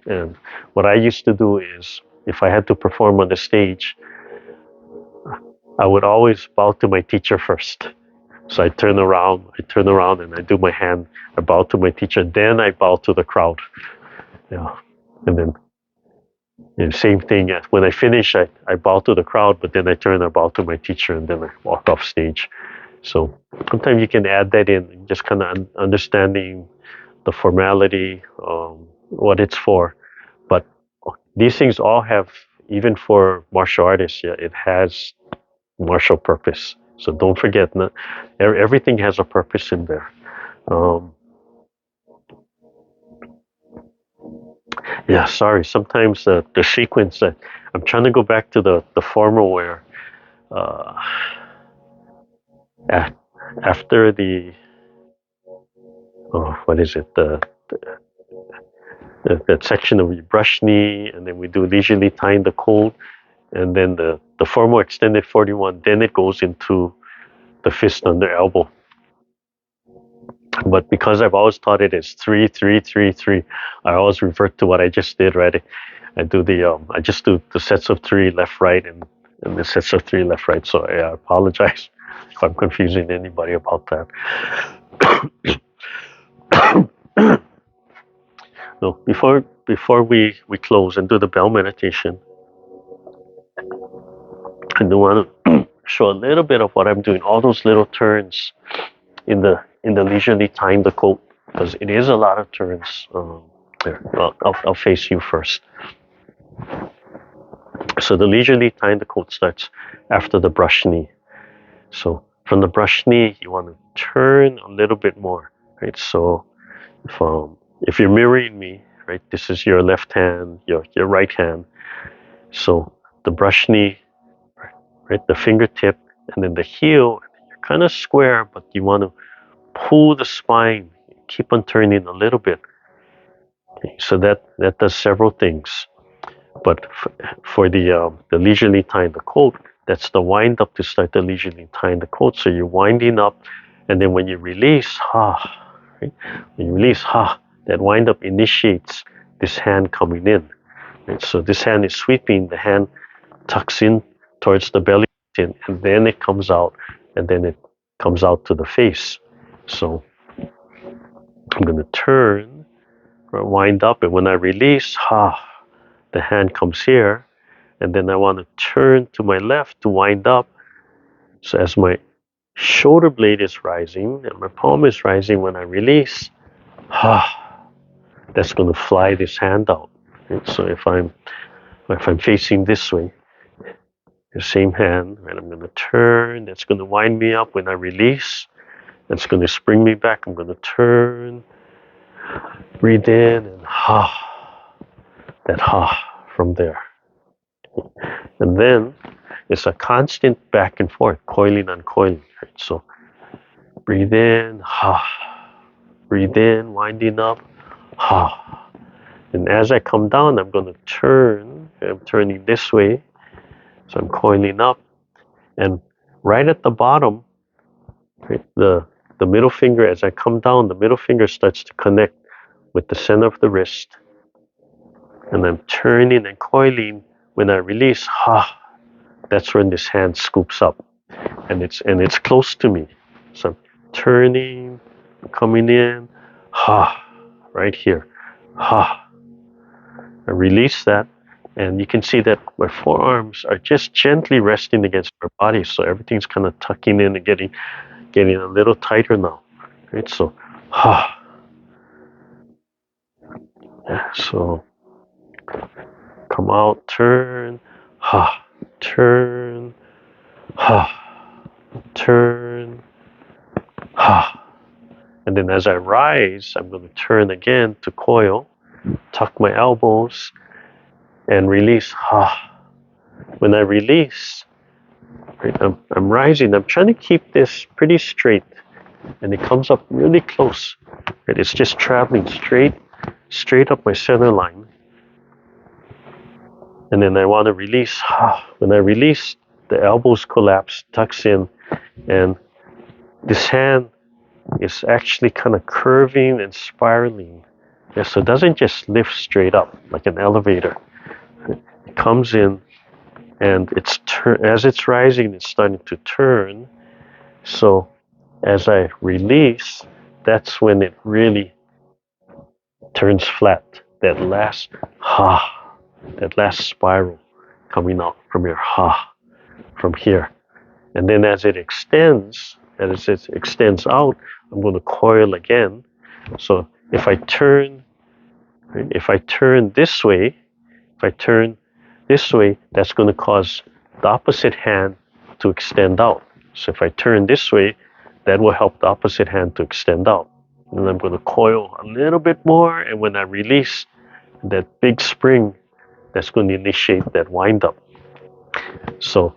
And what I used to do is, if I had to perform on the stage, I would always bow to my teacher first. So I turn around and I do my hand. I bow to my teacher, then I bow to the crowd. Yeah, and then same thing. When I finish, I bow to the crowd, but then I bow to my teacher, and then I walk off stage. So sometimes you can add that in, just kind of understanding the formality, what it's for. But these things all have, even for martial artists, it has martial purpose. So don't forget, everything has a purpose in there. Sorry. Sometimes the sequence that I'm trying to go back to the formal where after the what is it? That section of your brush knee, and then we do leisurely tying the cold, and then the formal extended 41. Then it goes into the fist under elbow. But because I've always taught it as 3, 3, 3, 3, I always revert to what I just did, right? I just do the sets of 3 left, right, and the sets of 3 left, right. So I apologize if I'm confusing anybody about that. No, before we close and do the bell meditation, I do want to show a little bit of what I'm doing. All those little turns in the leisurely tying the coat, because it is a lot of turns. Here, I'll face you first. So the leisurely tying the coat starts after the brush knee. So from the brush knee, you want to turn a little bit more, right? So if you're mirroring me, right, this is your left hand, your right hand. So the brush knee, right, the fingertip, and then the heel, you're kind of square, but you want to pull the spine, keep on turning a little bit. Okay, so that does several things. But for the leisurely tying the coat, That's the wind up to start the leisurely tying the coat. So you're winding up, and then when you release, right? When you release, that wind up initiates this hand coming in. Right? So this hand is sweeping, the hand tucks in towards the belly, and then it comes out, and then it comes out to the face. So I'm going to turn, wind up, and when I release, the hand comes here, and then I want to turn to my left to wind up. So as my shoulder blade is rising and my palm is rising, when I release, that's going to fly this hand out. Right? So if I'm facing this way, the same hand, right, I'm going to turn. That's going to wind me up. When I release, that's going to spring me back. I'm going to turn, breathe in, and that from there. And then it's a constant back and forth, coiling, uncoiling. Right? So breathe in, breathe in, winding up, and as I come down, I'm going to turn. I'm turning this way, so I'm coiling up, and right at the bottom, right, the middle finger, as I come down, the middle finger starts to connect with the center of the wrist, and I'm turning and coiling. When I release, that's when this hand scoops up, and it's close to me. So I'm turning, coming in, right here, I release that, and you can see that my forearms are just gently resting against my body, so everything's kind of tucking in and getting a little tighter now. Right? So, yeah, so come out, turn, turn, turn, and then as I rise, I'm going to turn again to coil, tuck my elbows, and release. When I release, right, I'm rising. I'm trying to keep this pretty straight, and it comes up really close. Right? It's just traveling straight up my center line. And then I want to release. When I release, the elbows collapse, tucks in, and this hand is actually kind of curving and spiraling. Yeah, so it doesn't just lift straight up like an elevator. It comes in, and as it's rising, it's starting to turn. So as I release, that's when it really turns flat. That last spiral coming out from your from here. And then as it extends out, I'm going to coil again. So if I turn, right, this way, that's going to cause the opposite hand to extend out. So if I turn this way, that will help the opposite hand to extend out. And I'm going to coil a little bit more, and when I release, that big spring, that's going to initiate that wind up. So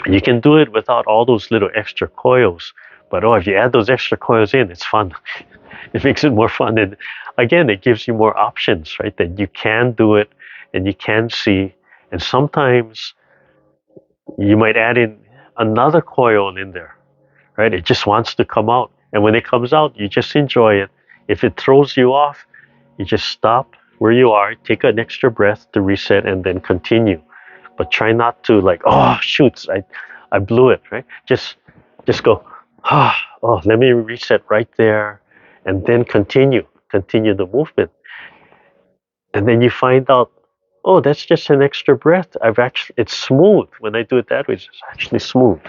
you can do it without all those little extra coils, but if you add those extra coils in, it's fun. It makes it more fun, and again, it gives you more options, right? That you can do it, and you can see, and sometimes you might add in another coil in there, right? It just wants to come out, and when it comes out, you just enjoy it. If it throws you off, you just stop where you are, take an extra breath to reset, and then continue. But try not to shoots, I blew it, right? Just go, let me reset right there, and then continue the movement. And then you find out, that's just an extra breath. It's smooth. When I do it that way, it's actually smooth.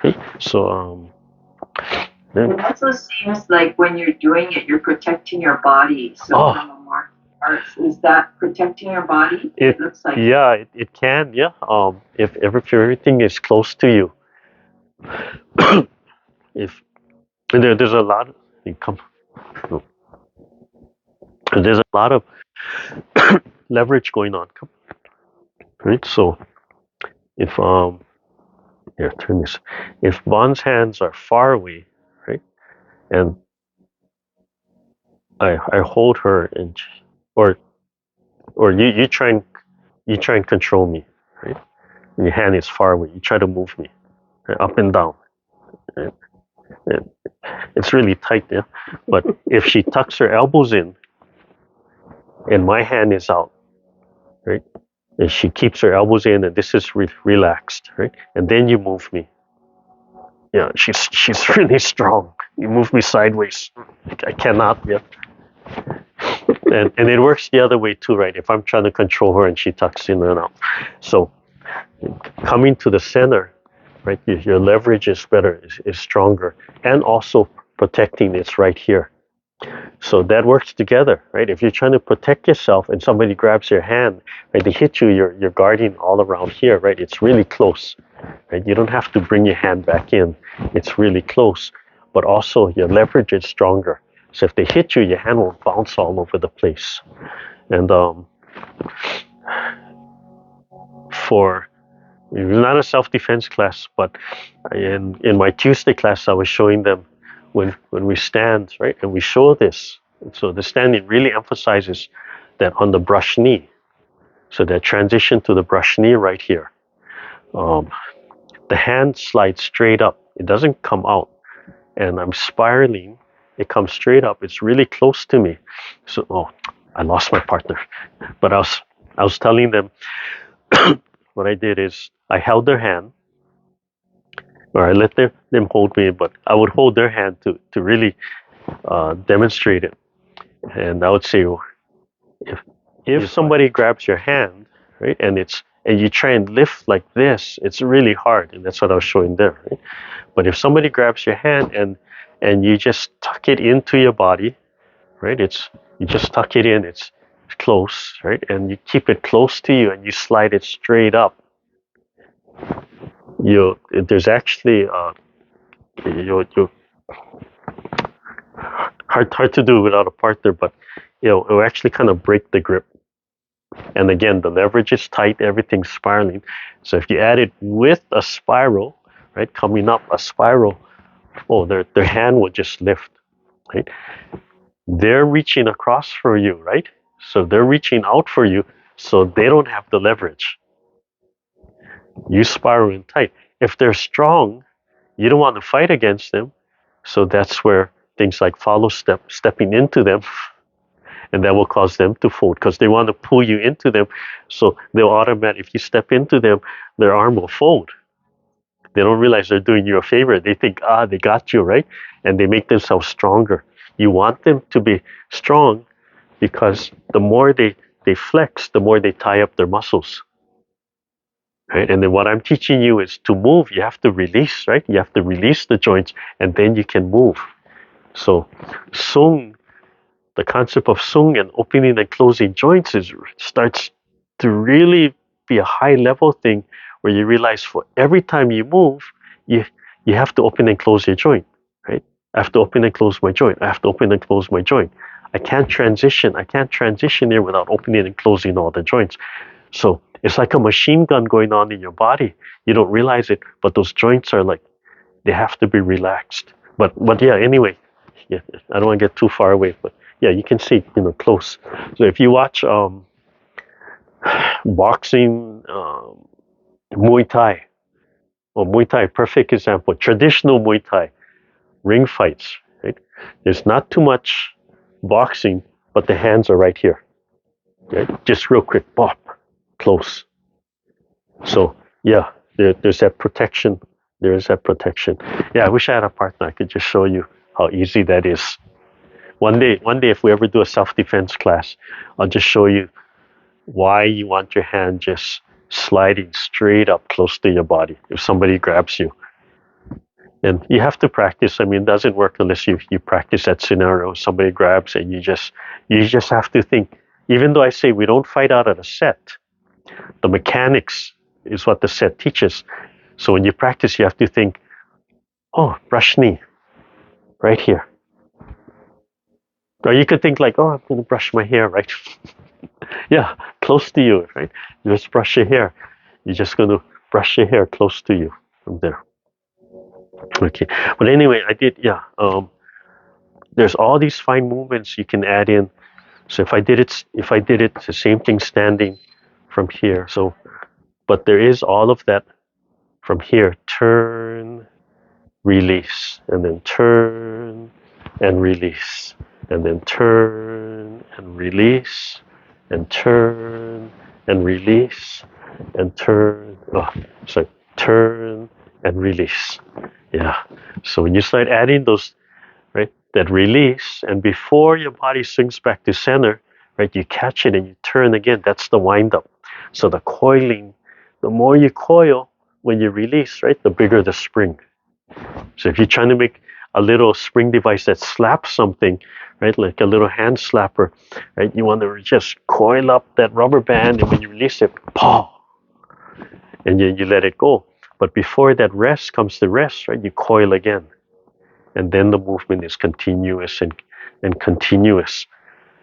Okay? So, it also seems like when you're doing it, you're protecting your body. So from a martial arts, is that protecting your body? It looks like. Yeah, it can. Yeah. If everything is close to you, if there's a lot, there's a lot of leverage going on, right? So if turn this. If Von's hands are far away, right, and I hold her, and or you try and control me, right? and your hand is far away. You try to move me, right? Up and down. Right? And it's really tight there. But if she tucks her elbows in and my hand is out, right? And she keeps her elbows in and this is relaxed, right? And then you move me. Yeah, she's really strong. You move me sideways. I cannot, yeah. And it works the other way too, right? If I'm trying to control her and she tucks in and out. So coming to the center, right? Your leverage is better, is stronger, and also protecting it's right here. So that works together, right? If you're trying to protect yourself and somebody grabs your hand, right? They hit you, you're guarding all around here, right? It's really close, right? You don't have to bring your hand back in. It's really close, but also your leverage is stronger. So if they hit you, your hand will bounce all over the place. And for it was not a self-defense class, but in my Tuesday class, I was showing them when we stand, right, and we show this. So the standing really emphasizes that on the brush knee. So that transition to the brush knee right here. The hand slides straight up. It doesn't come out. And I'm spiraling. It comes straight up. It's really close to me. So, I lost my partner. But I was telling them what I did is I held their hand, or I let them hold me, but I would hold their hand to really demonstrate it. And I would say, if somebody grabs your hand, right, and you try and lift like this, it's really hard, and that's what I was showing there. Right? But if somebody grabs your hand and you just tuck it into your body, right? You just tuck it in. It's close, right? And you keep it close to you, and you slide it straight up. There's actually hard to do without a partner, but it'll actually kind of break the grip. And again, the leverage is tight, everything's spiraling. So if you add it with a spiral, right, coming up a spiral, their hand will just lift, right? They're reaching across for you, right? So they're reaching out for you, so they don't have the leverage. You spiral in tight. If they're strong, you don't want to fight against them. So that's where things like stepping into them, and that will cause them to fold because they want to pull you into them. So they'll automatically, if you step into them, their arm will fold. They don't realize they're doing you a favor. They think, they got you, right? And they make themselves stronger. You want them to be strong because the more they flex, the more they tie up their muscles. Right? And then what I'm teaching you is to move, you have to release, right? You have to release the joints and then you can move. So Sung, the concept of Sung and opening and closing joints starts to really be a high level thing where you realize for every time you move, you have to open and close your joint, right? I have to open and close my joint. I have to open and close my joint. I can't transition here without opening and closing all the joints. So it's like a machine gun going on in your body. You don't realize it, but those joints are they have to be relaxed. But yeah, anyway, yeah, I don't want to get too far away, but yeah, you can see, close. So if you watch boxing, Muay Thai, perfect example, traditional Muay Thai, ring fights, right? There's not too much boxing, but the hands are right here, right? Just real quick, bop, close. So yeah, there's that protection. There is that protection. Yeah, I wish I had a partner. I could just show you how easy that is. One day, if we ever do a self-defense class, I'll just show you why you want your hand just sliding straight up close to your body if somebody grabs you. And you have to practice. I mean, it doesn't work unless you practice that scenario. Somebody grabs and you just have to think. Even though I say we don't fight out of a set, the mechanics is what the set teaches. So when you practice, you have to think, brush knee, right here. Or you could think like, I'm going to brush my hair, right? Yeah, close to you, right? You just brush your hair. You're just going to brush your hair close to you from there. Okay, but anyway, I did, there's all these fine movements you can add in. So if I did it the same thing standing from here. So but there is all of that from here. Turn, release, and then turn and release, and then turn and release, and turn and release, and turn. Oh, sorry, turn and release. Yeah. So when you start adding those, right, that release, and before your body swings back to center, right, you catch it and you turn again. That's the wind up. So the coiling, the more you coil when you release, right, the bigger the spring. So if you're trying to make a little spring device that slaps something, right, like a little hand slapper, right, you want to just coil up that rubber band, and when you release it, paw, and you let it go. But before that rest comes to rest, right, you coil again. And then the movement is continuous and continuous.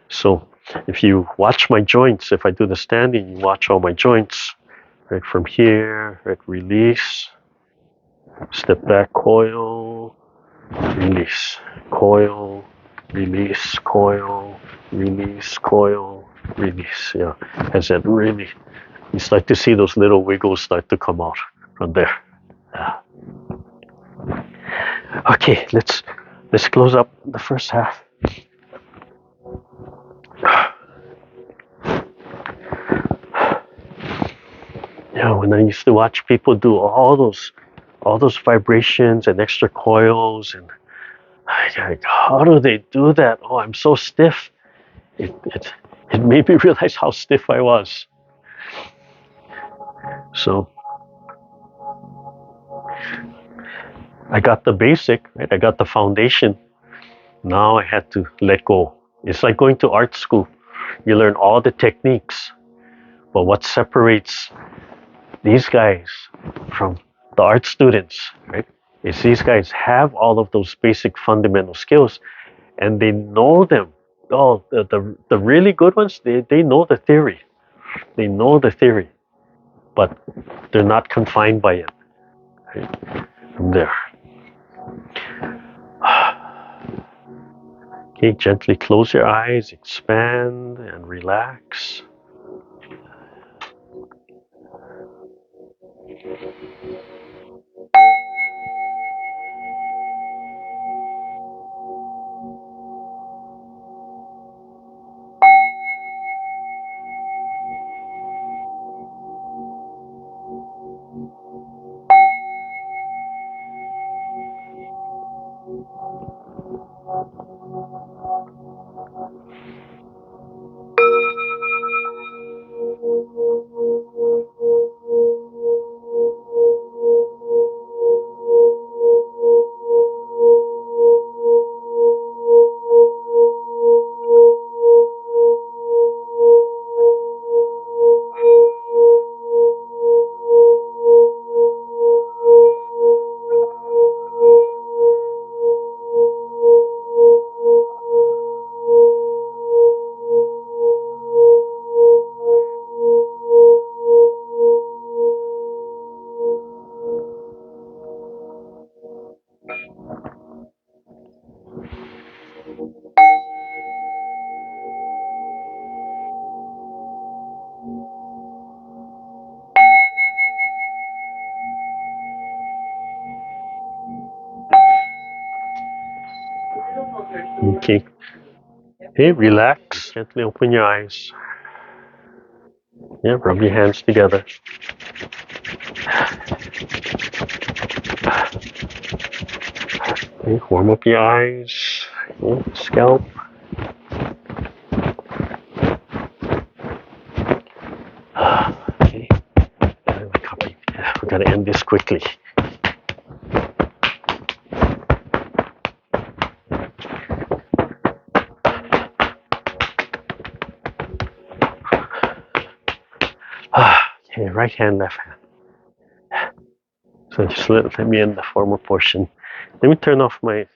So if you watch my joints, if I do the standing, you watch all my joints, right, from here, right, release, step back, coil, release, coil, release, coil, release, coil, release. Yeah, as that really, you start to see those little wiggles start to come out from there. Yeah. Okay, let's close up the first half. Yeah, when I used to watch people do all those vibrations and extra coils, and like, how do they do that? Oh, I'm so stiff. It made me realize how stiff I was. So I got the basic, right? I got the foundation. Now I had to let go. It's like going to art school. You learn all the techniques, but what separates these guys from the art students, right, is these guys have all of those basic fundamental skills, and they know them. Oh, the really good ones, they know the theory. They know the theory, but they're not confined by it. Right? From there. Okay, gently close your eyes, expand and relax. Okay. Hey, relax. Gently open your eyes. Yeah, rub your hands together. Okay, warm up your eyes. Yeah, scalp. Okay. We gotta end this quickly. Okay, right hand, left hand. So just let me end the former portion. Let me turn off my